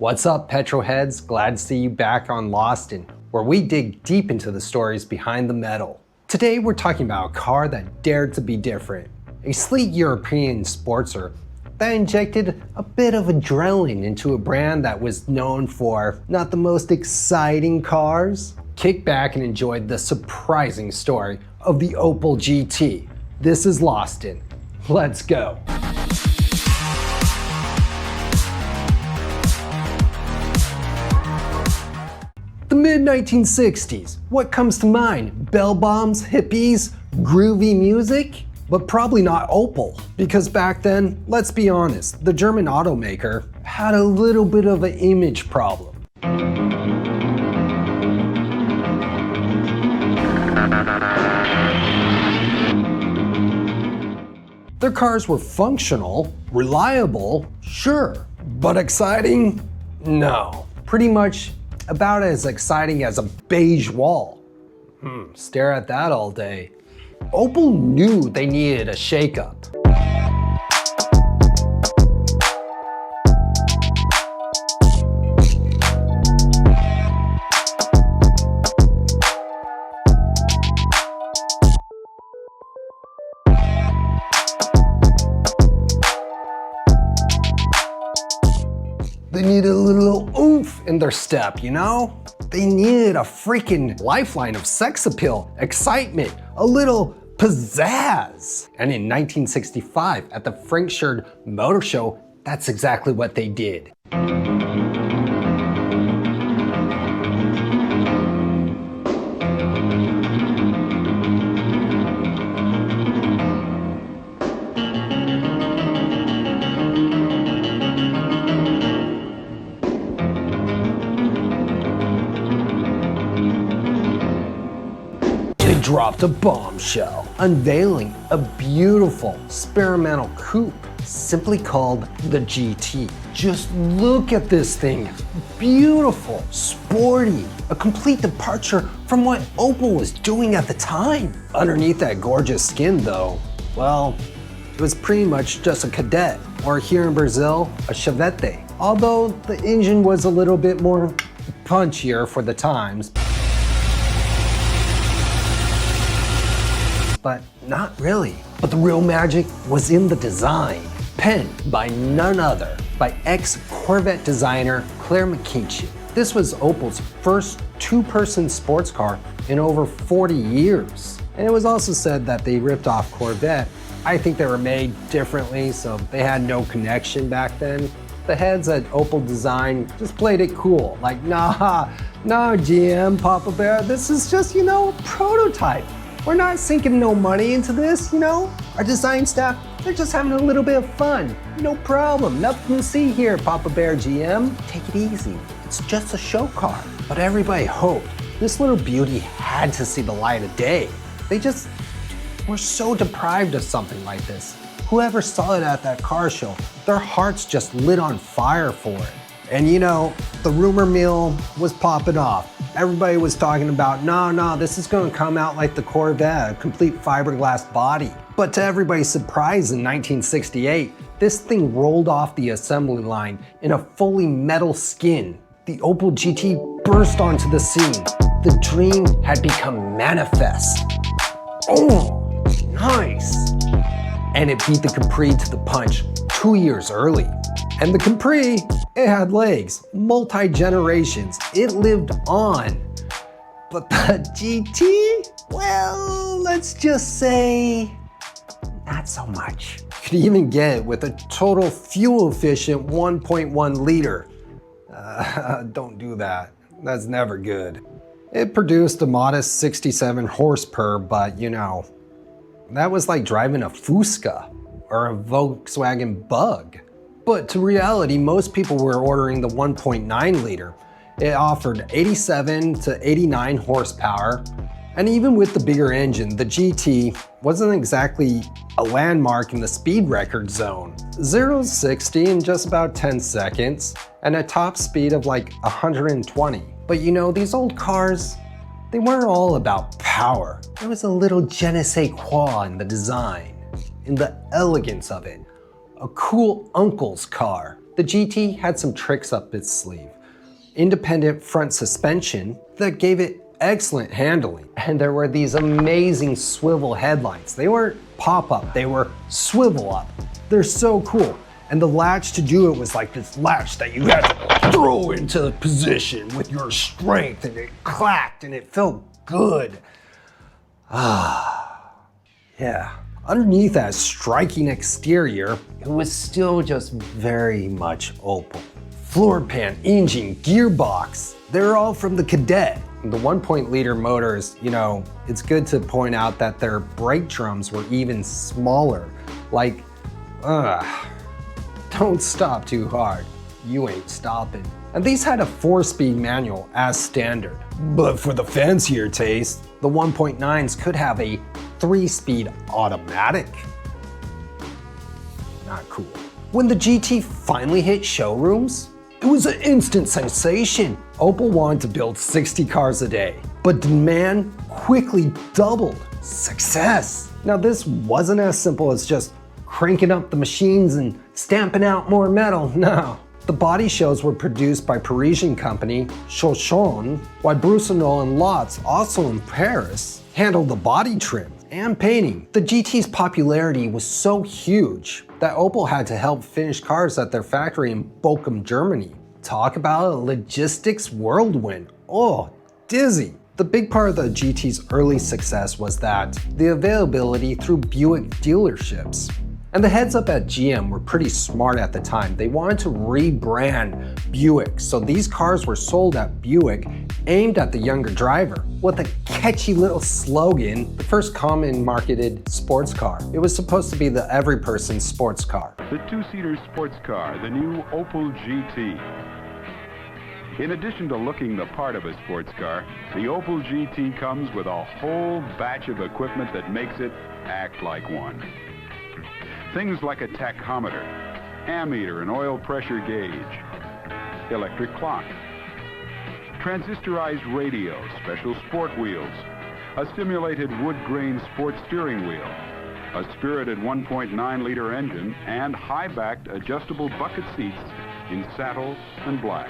What's up, petrol heads? Glad to see you back on Lost In, where we dig deep into the stories behind the metal. Today we're talking about a car that dared to be different. A sleek European sportster that injected a bit of adrenaline into a brand that was known for not the most exciting cars. Kick back and enjoy the surprising story of the Opel GT. This is Lost In. Let's go. The mid-1960s. What comes to mind? Bell bombs, hippies, groovy music? But probably not Opel, because back then, let's be honest, the German automaker had a little bit of an image problem. Their cars were functional, reliable, sure, but exciting? No. Pretty much about as exciting as a beige wall. Stare at that all day. Opel knew they needed a shakeup. They needed a little oomph in their step, you know? They needed a freaking lifeline of sex appeal, excitement, a little pizzazz. And in 1965, at the Frankfurt Motor Show, that's exactly what they did. Dropped a bombshell, unveiling a beautiful experimental coupe simply called the GT. Just look at this thing. Beautiful, sporty, a complete departure from what Opel was doing at the time. Underneath that gorgeous skin though, well, it was pretty much just a Cadet, or here in Brazil, a Chevette. Although the engine was a little bit more punchier for the times. But not really. But the real magic was in the design, penned by none other by ex-Corvette designer Claire McKinchin. This was Opel's first two-person sports car in over 40 years. And it was also said that they ripped off Corvette. I think they were made differently, so they had no connection back then. The heads at Opel Design just played it cool, like, nah, GM, Papa Bear, this is just, a prototype. We're not sinking no money into this, Our design staff, they're just having a little bit of fun. No problem, nothing to see here, Papa Bear GM. Take it easy, it's just a show car. But everybody hoped this little beauty had to see the light of day. They just were so deprived of something like this. Whoever saw it at that car show, their hearts just lit on fire for it. And the rumor mill was popping off. Everybody was talking about, no, this is gonna come out like the Corvette, a complete fiberglass body. But to everybody's surprise in 1968, this thing rolled off the assembly line in a fully metal skin. The Opel GT burst onto the scene. The dream had become manifest. Oh, nice. And it beat the Capri to the punch 2 years early. And the Capri, it had legs, multi-generations, it lived on. But the GT, well, let's just say, not so much. You could even get it with a total fuel-efficient 1.1 liter. Don't do that, that's never good. It produced a modest 67 horsepower, but that was like driving a Fusca or a Volkswagen Bug. But to reality, most people were ordering the 1.9 liter. It offered 87 to 89 horsepower. And even with the bigger engine, the GT wasn't exactly a landmark in the speed record zone. 0 to 60 in just about 10 seconds, and a top speed of like 120. But these old cars, they weren't all about power. There was a little je ne sais quoi in the design, in the elegance of it. A cool uncle's car. The GT had some tricks up its sleeve. Independent front suspension that gave it excellent handling. And there were these amazing swivel headlights. They weren't pop-up, they were swivel up. They're so cool. And the latch to do it was like this latch that you had to throw into position with your strength, and it clacked and it felt good. Yeah. Underneath that striking exterior, it was still just very much Opel. Floor pan, engine, gearbox, they're all from the Cadet. The 1.0-liter motors, you know, it's good to point out that their brake drums were even smaller. Like, don't stop too hard. You ain't stopping. And these had a 4-speed manual as standard. But for the fancier taste, the 1.9s could have a 3-speed automatic. Not cool. When the GT finally hit showrooms, it was an instant sensation. Opel wanted to build 60 cars a day, but demand quickly doubled. Success! Now this wasn't as simple as just cranking up the machines and stamping out more metal, no. The body shows were produced by Parisian company Chauchan, while Brusselot and Lotz, also in Paris, handled the body trim and painting. The GT's popularity was so huge that Opel had to help finish cars at their factory in Bochum, Germany. Talk about a logistics whirlwind. Oh, dizzy. The big part of the GT's early success was that the availability through Buick dealerships. And the heads up at GM were pretty smart at the time. They wanted to rebrand Buick, so these cars were sold at Buick, aimed at the younger driver. With a catchy little slogan, the first common marketed sports car. It was supposed to be the every person's sports car. The two-seater sports car, the new Opel GT. In addition to looking the part of a sports car, the Opel GT comes with a whole batch of equipment that makes it act like one. Things like a tachometer, ammeter and oil pressure gauge, electric clock, transistorized radio, special sport wheels, a simulated wood grain sport steering wheel, a spirited 1.9-liter engine, and high-backed adjustable bucket seats in saddle and black.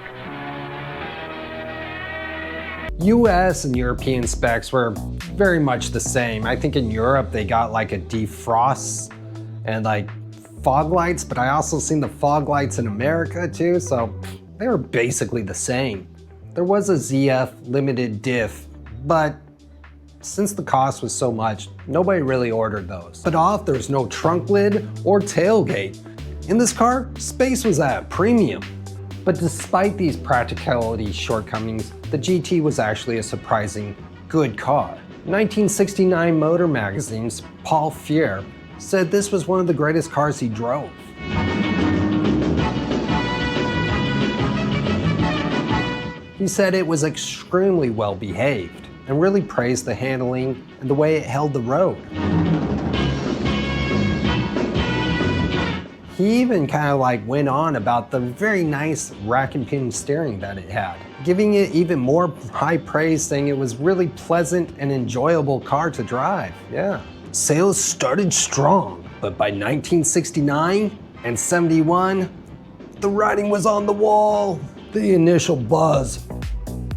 US and European specs were very much the same. I think in Europe they got like a defrost and like fog lights, but I also seen the fog lights in America too, so they were basically the same. There was a ZF limited diff, but since the cost was so much, nobody really ordered those. But off, there's no trunk lid or tailgate. In this car, space was at a premium. But despite these practicality shortcomings, the GT was actually a surprising good car. 1969 Motor Magazine's Paul Fier said this was one of the greatest cars he drove. He said it was extremely well behaved and really praised the handling and the way it held the road. He even kind of like went on about the very nice rack and pinion steering that it had, giving it even more high praise, saying it was really pleasant and enjoyable car to drive. Yeah. Sales started strong, but by 1969 and 71, the writing was on the wall. The initial buzz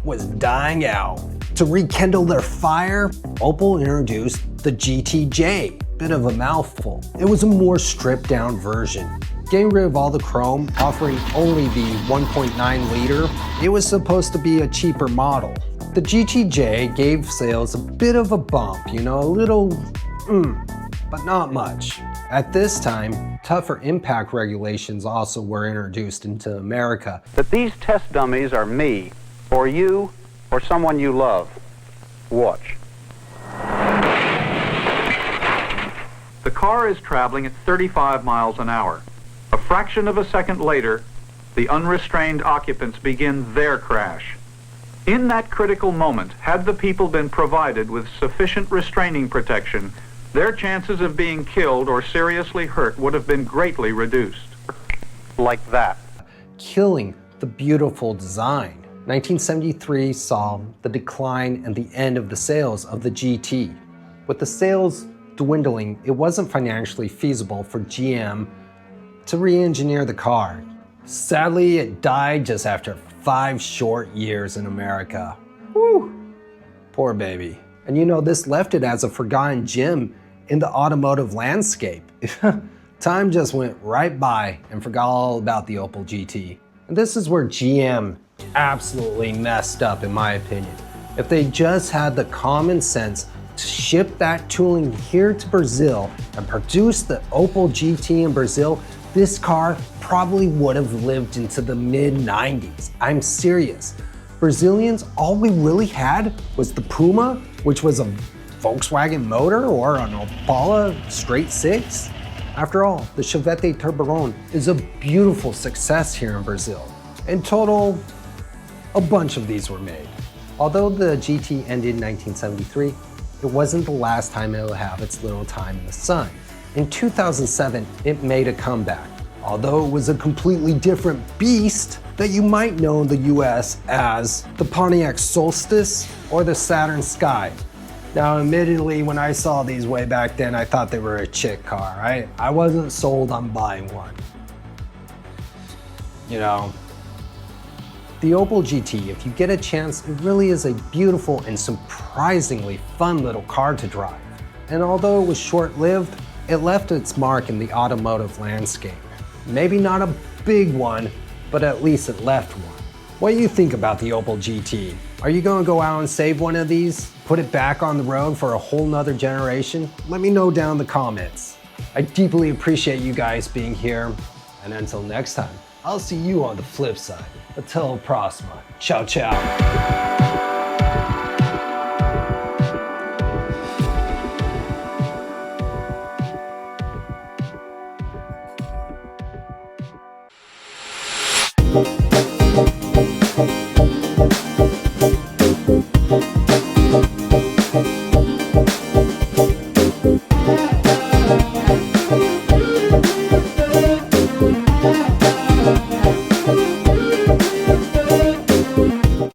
was dying out. To rekindle their fire, Opel introduced the GTJ. Bit of a mouthful. It was a more stripped down version. Getting rid of all the chrome, offering only the 1.9-liter, it was supposed to be a cheaper model. The GTJ gave sales a bit of a bump, you know, a little, but not much. At this time, tougher impact regulations also were introduced into America. That these test dummies are me, or you, or someone you love. Watch. The car is traveling at 35 miles an hour. A fraction of a second later, the unrestrained occupants begin their crash. In that critical moment, had the people been provided with sufficient restraining protection, their chances of being killed or seriously hurt would have been greatly reduced. Like that. Killing the beautiful design. 1973 saw the decline and the end of the sales of the GT. With the sales dwindling, it wasn't financially feasible for GM to re-engineer the car. Sadly, it died just after 5 short years in America. Whew, poor baby. And you know, this left it as a forgotten gem in the automotive landscape. Time just went right by and forgot all about the Opel GT. And this is where GM absolutely messed up, in my opinion. If they just had the common sense to ship that tooling here to Brazil and produce the Opel GT in Brazil, this car probably would have lived into the mid-90s. I'm serious. Brazilians, all we really had was the Puma, which was a Volkswagen motor or an Opala straight six. After all, the Chevette Turboron is a beautiful success here in Brazil. In total, a bunch of these were made. Although the GT ended in 1973, it wasn't the last time it would have its little time in the sun. In 2007, it made a comeback, although it was a completely different beast that you might know in the US as the Pontiac Solstice or the Saturn Sky. Now, admittedly, when I saw these way back then, I thought they were a chick car, right? I wasn't sold on buying one. You know, the Opel GT, if you get a chance, it really is a beautiful and surprisingly fun little car to drive. And although it was short-lived, it left its mark in the automotive landscape. Maybe not a big one, but at least it left one. What do you think about the Opel GT? Are you gonna go out and save one of these? Put it back on the road for a whole nother generation? Let me know down in the comments. I deeply appreciate you guys being here. And until next time, I'll see you on the flip side. Until Proxima. Ciao, ciao.